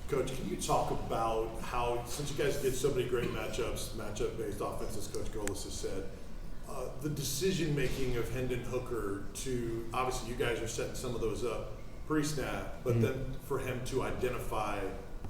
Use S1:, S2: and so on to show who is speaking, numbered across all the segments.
S1: Coach, can you talk about how, since you guys get so many great matchup-based offenses, Coach Golis has said, the decision-making of Hendon Hooker to, obviously you guys are setting some of those up pre-snap, but then for him to identify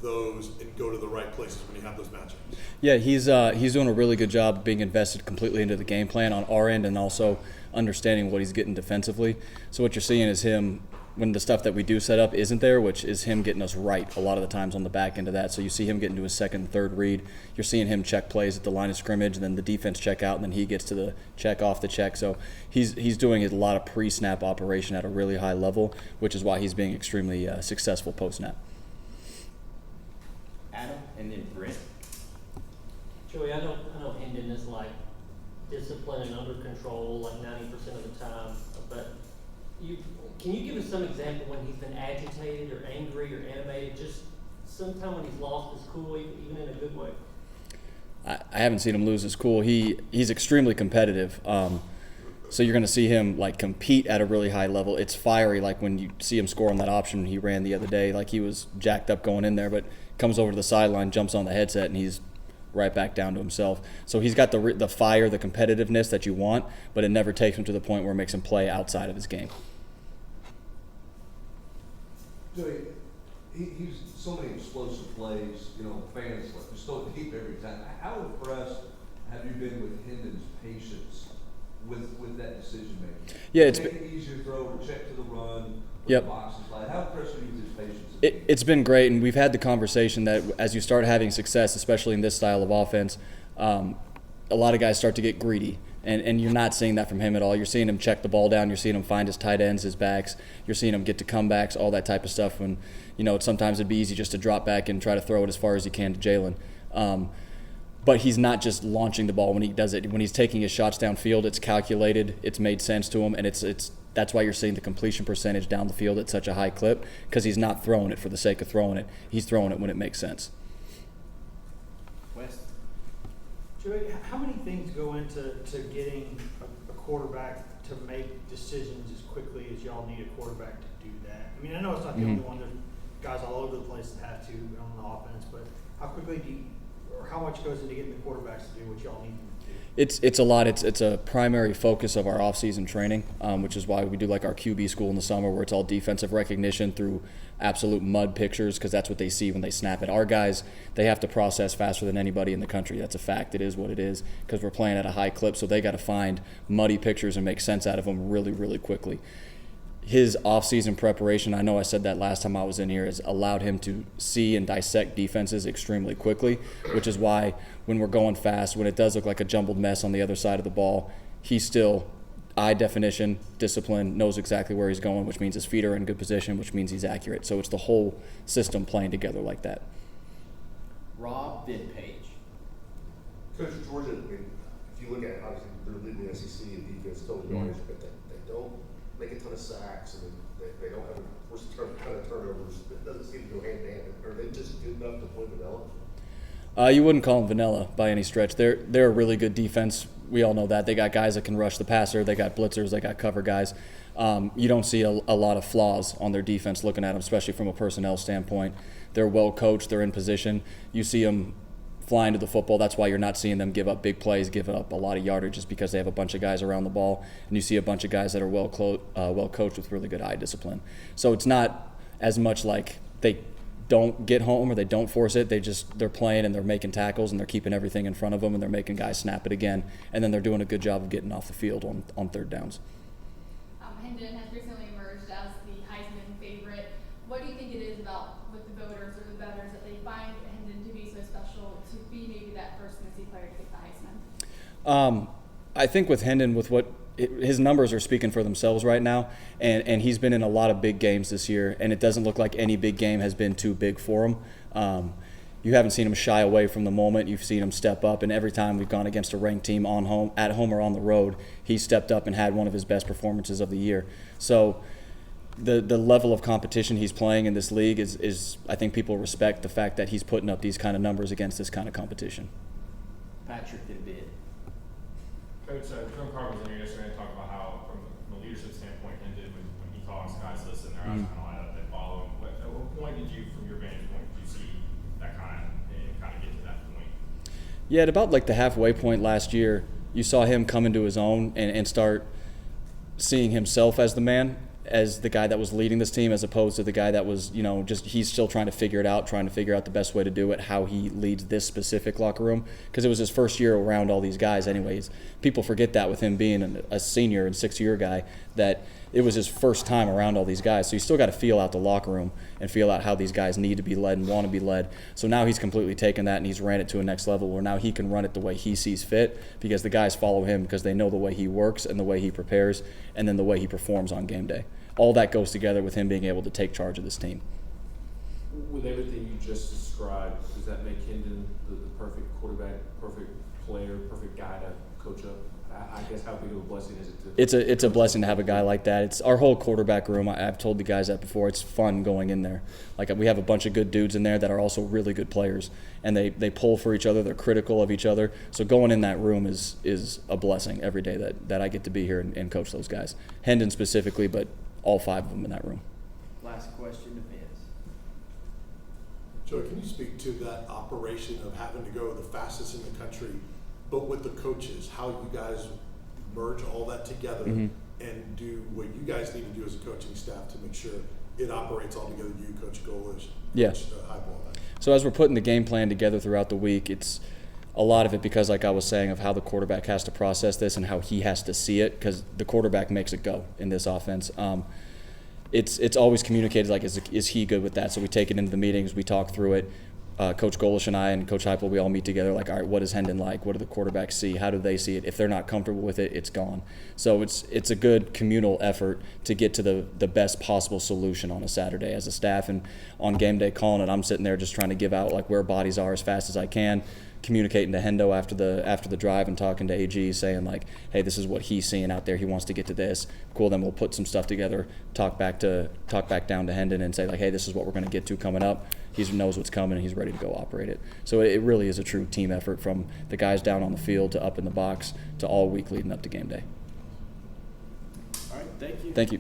S1: those and go to the right places when you have those matchups?
S2: Yeah, he's doing a really good job of being invested completely into the game plan on our end and also understanding what he's getting defensively. So what you're seeing is him, when the stuff that we do set up isn't there, which is him getting us right a lot of the times on the back end of that. So you see him getting to his second and third read. You're seeing him check plays at the line of scrimmage, and then the defense check out, and then he gets to the check off the check. So he's doing a lot of pre-snap operation at a really high level, which is why he's being extremely successful post-snap.
S3: Adam, and then Brent.
S4: Joey, I know Hendon is like disciplined and under control like 90% of the time, but can you give us some example when he's been agitated or angry or animated, just sometime when he's lost his cool, even in a good way?
S2: I haven't seen him lose his cool. He's extremely competitive. So you're going to see him like compete at a really high level. It's fiery, like when you see him score on that option he ran the other day, like he was jacked up going in there, but comes over to the sideline, jumps on the headset, and he's right back down to himself. So he's got the fire, the competitiveness that you want, but it never takes him to the point where it makes him play outside of his game.
S5: Joey, he's so many explosive plays, fans just go deep every time. How impressed have you been with Hendon's patience with that decision making?
S2: Yeah, it's
S5: make it easier to throw or check to the run.
S2: Yep.
S5: Boxes like, how impressed are you with his patience?
S2: It's been great, and we've had the conversation that as you start having success, especially in this style of offense, a lot of guys start to get greedy. And you're not seeing that from him at all. You're seeing him check the ball down. You're seeing him find his tight ends, his backs. You're seeing him get to comebacks, all that type of stuff. When, sometimes it'd be easy just to drop back and try to throw it as far as you can to Jalen. But he's not just launching the ball when he does it. When he's taking his shots downfield, it's calculated. It's made sense to him, and that's why you're seeing the completion percentage down the field at such a high clip, because he's not throwing it for the sake of throwing it. He's throwing it when it makes sense.
S3: Wes.
S6: Joey, how many things go into getting a quarterback to make decisions as quickly as y'all need a quarterback to do that? I mean, I know it's not the only one. There's guys all over the place that have to on the offense, but how quickly or how much goes into getting the quarterbacks to do what y'all need them to do?
S2: It's a lot. It's a primary focus of our off-season training, which is why we do like our QB school in the summer, where it's all defensive recognition through absolute mud pictures, because that's what they see when they snap it. Our guys, they have to process faster than anybody in the country. That's a fact. It is what it is, because we're playing at a high clip, so they got to find muddy pictures and make sense out of them really, really quickly. His off-season preparation, I know I said that last time I was in here, has allowed him to see and dissect defenses extremely quickly, which is why when we're going fast, when it does look like a jumbled mess on the other side of the ball, he's still eye definition, discipline, knows exactly where he's going, which means his feet are in good position, which means he's accurate. So it's the whole system playing together like that.
S3: Rob, then Paige.
S7: Coach, Georgia, if you look at it, obviously they're leading the SEC in defense, total yards, but they don't make a ton of sacks, and they don't have a force a ton of turnovers. It doesn't seem to go hand in hand. Are they just good enough to play vanilla?
S2: You wouldn't call them vanilla by any stretch. They're a really good defense. We all know that. They got guys that can rush the passer. They got blitzers. They got cover guys. You don't see a lot of flaws on their defense looking at them, especially from a personnel standpoint. They're well coached. They're in position. You see them flying to the football. That's why you're not seeing them give up big plays, give up a lot of yardage, just because they have a bunch of guys around the ball. And you see a bunch of guys that are well coached with really good eye discipline. So it's not as much like they don't get home or they don't force it. They're playing and they're making tackles and they're keeping everything in front of them and they're making guys snap it again. And then they're doing a good job of getting off the field on third downs.
S8: Hendon has recently emerged as the Heisman favorite. What do you think it is about with the voters or the bettors that they find Hendon to be so special to be maybe that first Tennessee player to get the Heisman?
S2: I think with Hendon, with what his numbers are speaking for themselves right now, and he's been in a lot of big games this year, and it doesn't look like any big game has been too big for him. You haven't seen him shy away from the moment. You've seen him step up, and every time we've gone against a ranked team at home or on the road, he stepped up and had one of his best performances of the year. So the level of competition he's playing in this league is I think people respect the fact that he's putting up these kind of numbers against this kind of competition.
S3: Patrick, then Ben.
S9: Coach, John Carver was in here yesterday and talked about how, from a leadership standpoint, Hendon, when he talks, guys listen, their eyes kind of light up, they follow him. At what point did you, from your vantage point, did you see
S2: Yeah, at about like the halfway point last year, you saw him come into his own and start seeing himself as the man, as the guy that was leading this team, as opposed to the guy that was, just he's still trying to figure it out, trying to figure out the best way to do it, how he leads this specific locker room, because it was his first year around all these guys anyways. People forget that with him being a senior and sixth-year guy, that it was his first time around all these guys. So you still got to feel out the locker room and feel out how these guys need to be led and want to be led. So now he's completely taken that and he's ran it to a next level where now he can run it the way he sees fit, because the guys follow him because they know the way he works and the way he prepares and then the way he performs on game day. All that goes together with him being able to take charge of this team.
S10: With everything you just described, does that make Hendon the perfect quarterback, perfect player, perfect guy to coach up? I guess how big of a blessing is it to?
S2: It's a blessing to have a guy like that. It's our whole quarterback room. I've told the guys that before. It's fun going in there. Like, we have a bunch of good dudes in there that are also really good players, and they pull for each other. They're critical of each other. So going in that room is a blessing every day that I get to be here and coach those guys. Hendon specifically, but all 5 of them in that room.
S3: Last question to Vince.
S1: Joey, can you speak to that operation of having to go the fastest in the country, but with the coaches, how you guys merge all that together and do what you guys need to do as a coaching staff to make sure it operates all together, you, Coach Golish,
S2: Yeah.
S1: Coach Heisman?
S2: So as we're putting the game plan together throughout the week, it's a lot of it because, like I was saying, of how the quarterback has to process this and how he has to see it, because the quarterback makes it go in this offense. It's always communicated like, is he good with that? So we take it into the meetings, we talk through it. Coach Golish and I and Coach Heupel, we all meet together like, all right, what is Hendon like? What do the quarterbacks see? How do they see it? If they're not comfortable with it, it's gone. So it's a good communal effort to get to the best possible solution on a Saturday as a staff. And on game day calling it, I'm sitting there just trying to give out like where bodies are as fast as I can, communicating to Hendo after the drive and talking to AG, saying like, hey, this is what he's seeing out there. He wants to get to this. Cool. Then we'll put some stuff together, talk back down to Hendon and say like, hey, this is what we're going to get to coming up. He knows what's coming and he's ready to go operate it. So it really is a true team effort from the guys down on the field to up in the box to all week leading up to game day.
S3: All right, thank you.
S2: Thank you.